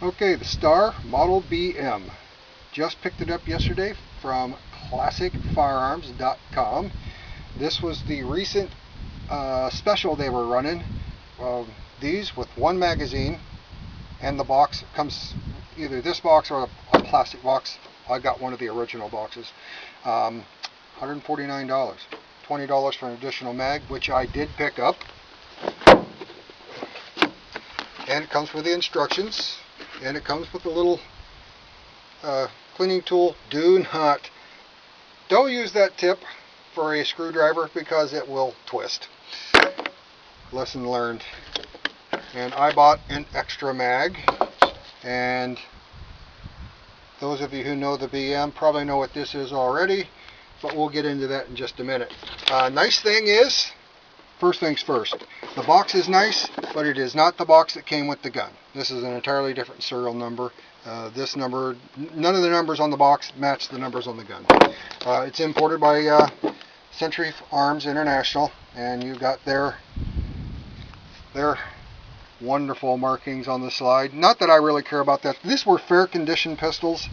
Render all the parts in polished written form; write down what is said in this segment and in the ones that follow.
Okay, the Star Model BM. Just picked it up yesterday from ClassicFirearms.com. This was the recent special they were running. These with one magazine, and the box comes either this box or a plastic box. I got one of the original boxes. $149. $20 for an additional mag, which I did pick up. And it comes with the instructions. And it comes with a little cleaning tool. Don't use that tip for a screwdriver because it will twist. Lesson learned. And I bought an extra mag, and those of you who know the BM probably know what this is already, but we'll get into that in just a minute. Nice thing is, first things first, the box is nice, but it is not the box that came with the gun. This is an entirely different serial number. This number, none of the numbers on the box match the numbers on the gun. It's imported by Century Arms International, and you got their wonderful markings on the slide. Not that I really care about that. These were fair condition pistols,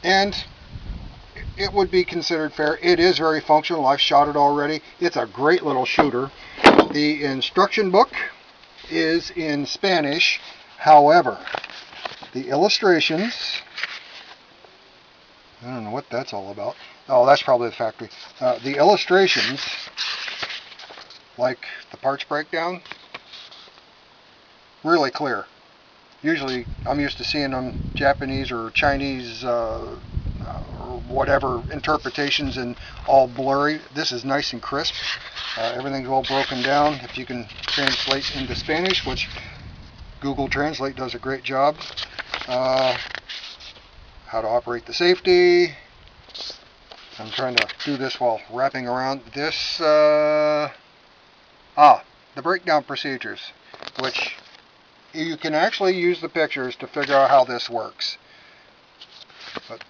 and it would be considered fair. It is very functional. I've shot it already. It's a great little shooter. The instruction book is in Spanish. However, the illustrations, I don't know what that's all about. Oh, that's probably the factory. The illustrations, like the parts breakdown, really clear. Usually I'm used to seeing them Japanese or Chinese or whatever interpretations and all blurry. This is nice and crisp. Everything's all broken down. If you can translate into Spanish, which Google Translate does a great job. How to operate the safety. I'm trying to do this while wrapping around this. The breakdown procedures, which you can actually use the pictures to figure out how this works. But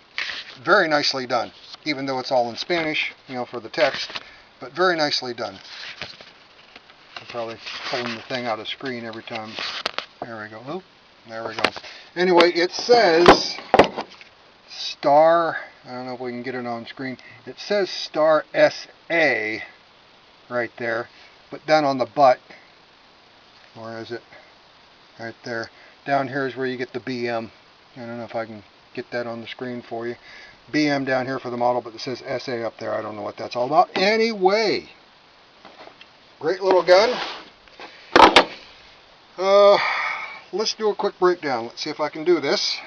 very nicely done, even though it's all in Spanish, for the text, but very nicely done. I'm probably pulling the thing out of screen every time. There we go. Oop, there we go. Anyway, it says Star, I don't know if we can get it on screen. It says Star SA right there, but down on the butt, where is it? Right there. Down here is where you get the BM. I don't know if I can get that on the screen for you. BM down here for the model, but it says SA up there. I don't know what that's all about. Anyway, great little gun. Let's do a quick breakdown. Let's see if I can do this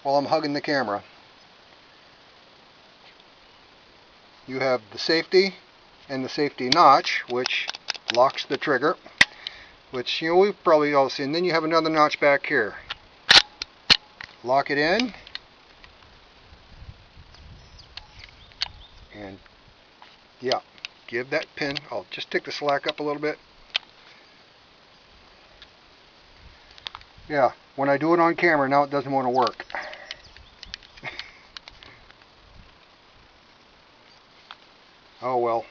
while I'm hugging the camera. You have the safety and the safety notch, which locks the trigger, which we've probably all seen. Then you have another notch back here. Lock it in, and yeah, give that pin. I'll just take the slack up a little bit. Yeah, when I do it on camera, now it doesn't want to work. Oh well.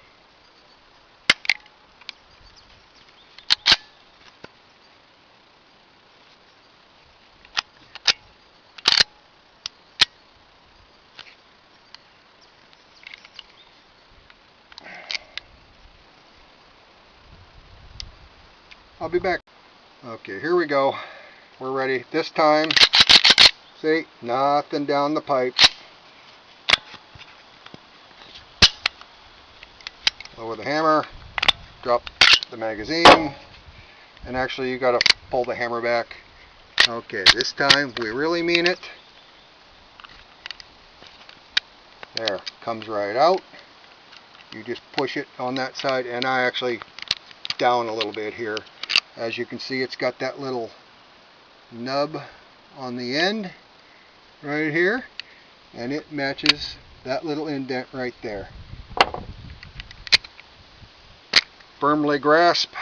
I'll be back. Okay, here we go. We're ready. This time, see, nothing down the pipe. Lower the hammer, drop the magazine, and actually you got to pull the hammer back. Okay, this time we really mean it. There, comes right out. You just push it on that side, and I actually down a little bit here. As you can see, it's got that little nub on the end right here, and it matches that little indent right there. Firmly grasp,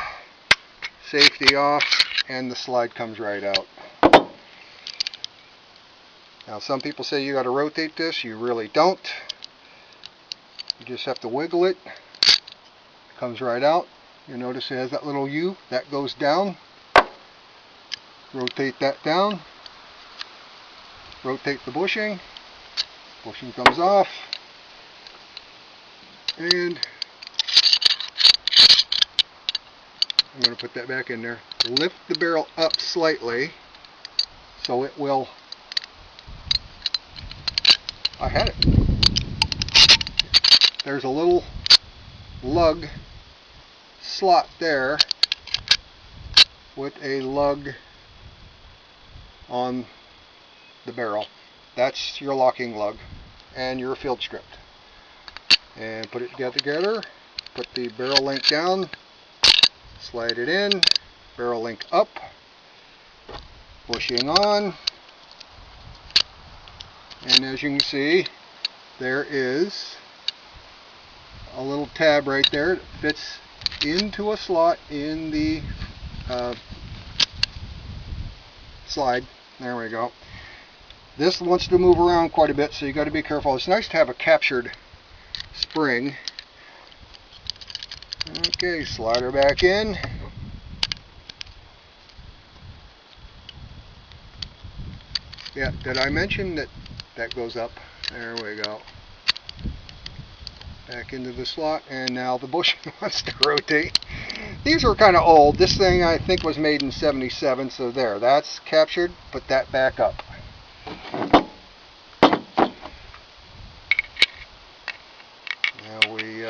safety off, and the slide comes right out. Now some people say you got to rotate this. You really don't. You just have to wiggle it. It comes right out. You notice it has that little U that goes down. Rotate that down. Rotate the bushing. Bushing comes off. And I'm going to put that back in there. Lift the barrel up slightly so it will... I had it. There's a little lug slot there with a lug on the barrel. That's your locking lug and your field script. And put it together. Put the barrel link down. Slide it in. Barrel link up. Bushing on. And as you can see, there is a little tab right there that fits into a slot in the slide. There we go. This wants to move around quite a bit, so you got to be careful. It's nice to have a captured spring. Okay, slide her back in. Yeah, did I mention that that goes up? There we go. Back into the slot, and now the bushing wants to rotate. These are kind of old. This thing I think was made in '77, so there, that's captured. Put that back up. Now we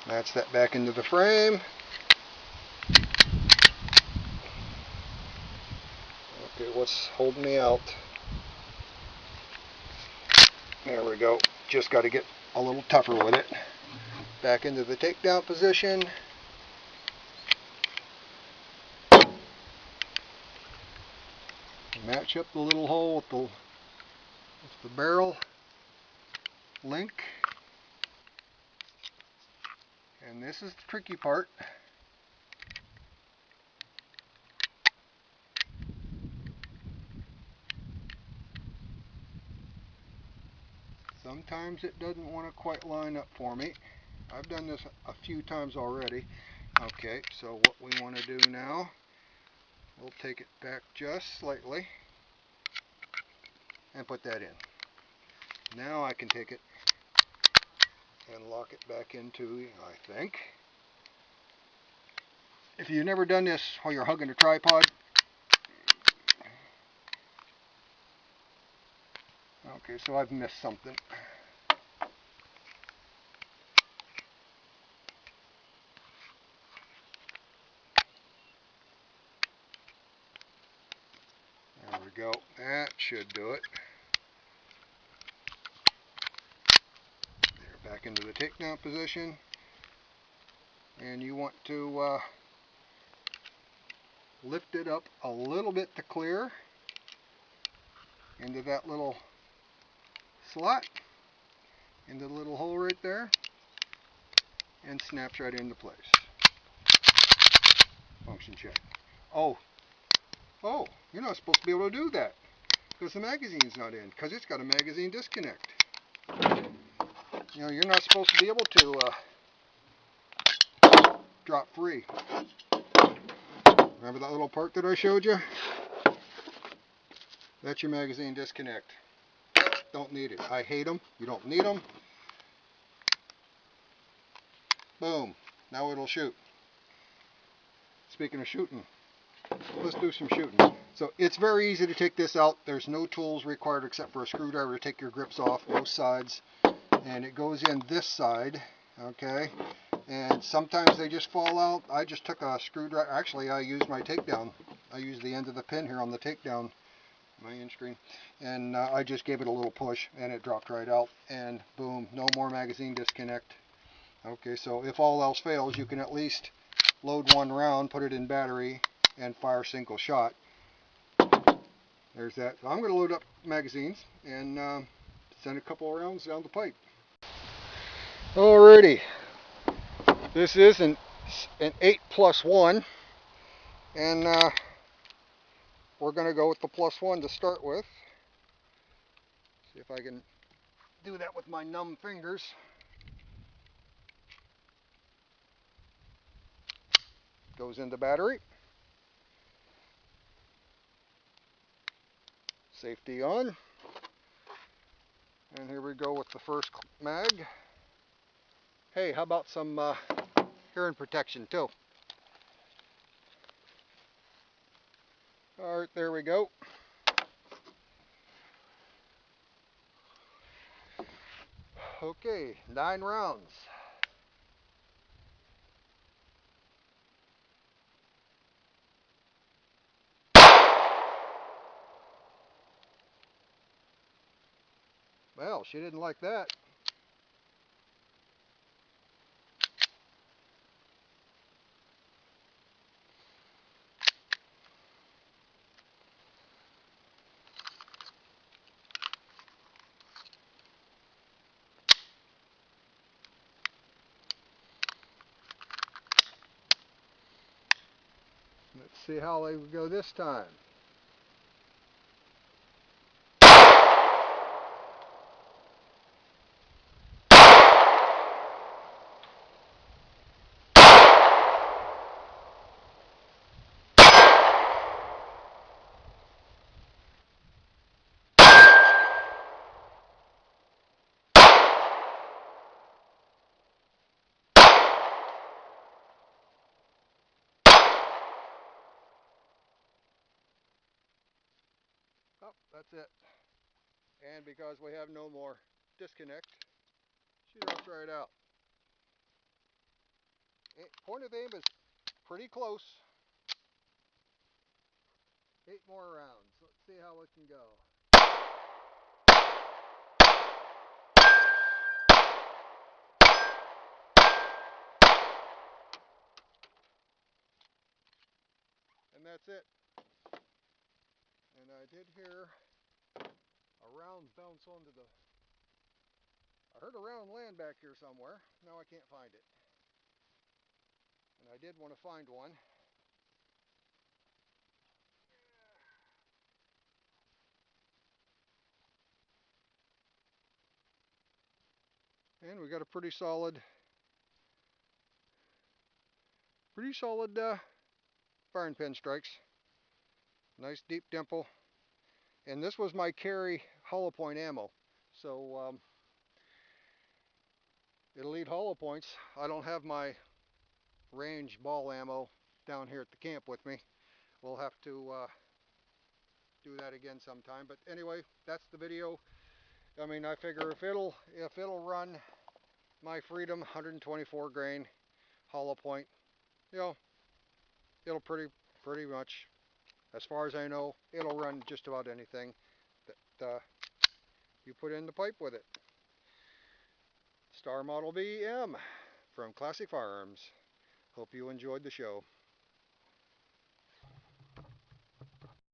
match that back into the frame. Okay, what's holding me out? There we go. Just got to get a little tougher with it. Back into the takedown position. Match up the little hole with the barrel link. And this is the tricky part. Sometimes it doesn't want to quite line up for me. I've done this a few times already. Okay, so what we want to do now, we'll take it back just slightly and put that in. Now I can take it and lock it back into, I think. If you've never done this while you're hugging a tripod, okay, so I've missed something. There we go. That should do it. There, back into the takedown position. And you want to lift it up a little bit to clear into that little slot, into the little hole right there, and snaps right into place. Function check. Oh, you're not supposed to be able to do that because the magazine's not in, because it's got a magazine disconnect. You know, you're not supposed to be able to drop free. Remember that little part that I showed you? That's your magazine disconnect. Don't need it. I hate them. You don't need them. Boom. Now it'll shoot. Speaking of shooting, let's do some shooting. So it's very easy to take this out. There's no tools required except for a screwdriver to take your grips off both sides. And it goes in this side, okay? And sometimes they just fall out. I just took a screwdriver. Actually, I used my takedown. I used the end of the pin here on the takedown, my end screen. And I just gave it a little push and it dropped right out. And boom, no more magazine disconnect. Okay, so if all else fails, you can at least load one round, put it in battery, and fire single shot. There's that. So I'm going to load up magazines and send a couple of rounds down the pipe. Alrighty, this is an 8+1, and we're going to go with the +1 to start with. See if I can do that with my numb fingers. Goes in the battery. Safety on. And here we go with the first mag. Hey, how about some hearing protection too? Alright, there we go. Okay, 9 rounds. Well, she didn't like that. Let's see how they go this time. Oh, that's it. And because we have no more disconnect, she drops right out. Point of aim is pretty close. 8 more rounds. Let's see how it can go. And that's it. And I did hear a round bounce onto the... I heard a round land back here somewhere. Now I can't find it. And I did want to find one. And we got a pretty solid firing pin strikes. Nice deep dimple. And this was my carry hollow point ammo. So it'll eat hollow points. I don't have my range ball ammo down here at the camp with me. We'll have to do that again sometime. But anyway, that's the video. I mean, I figure if it'll run my Freedom 124 grain hollow point, you know, it'll pretty much, as far as I know, it'll run just about anything that you put in the pipe with it. Star Model BM from Classic Firearms. Hope you enjoyed the show.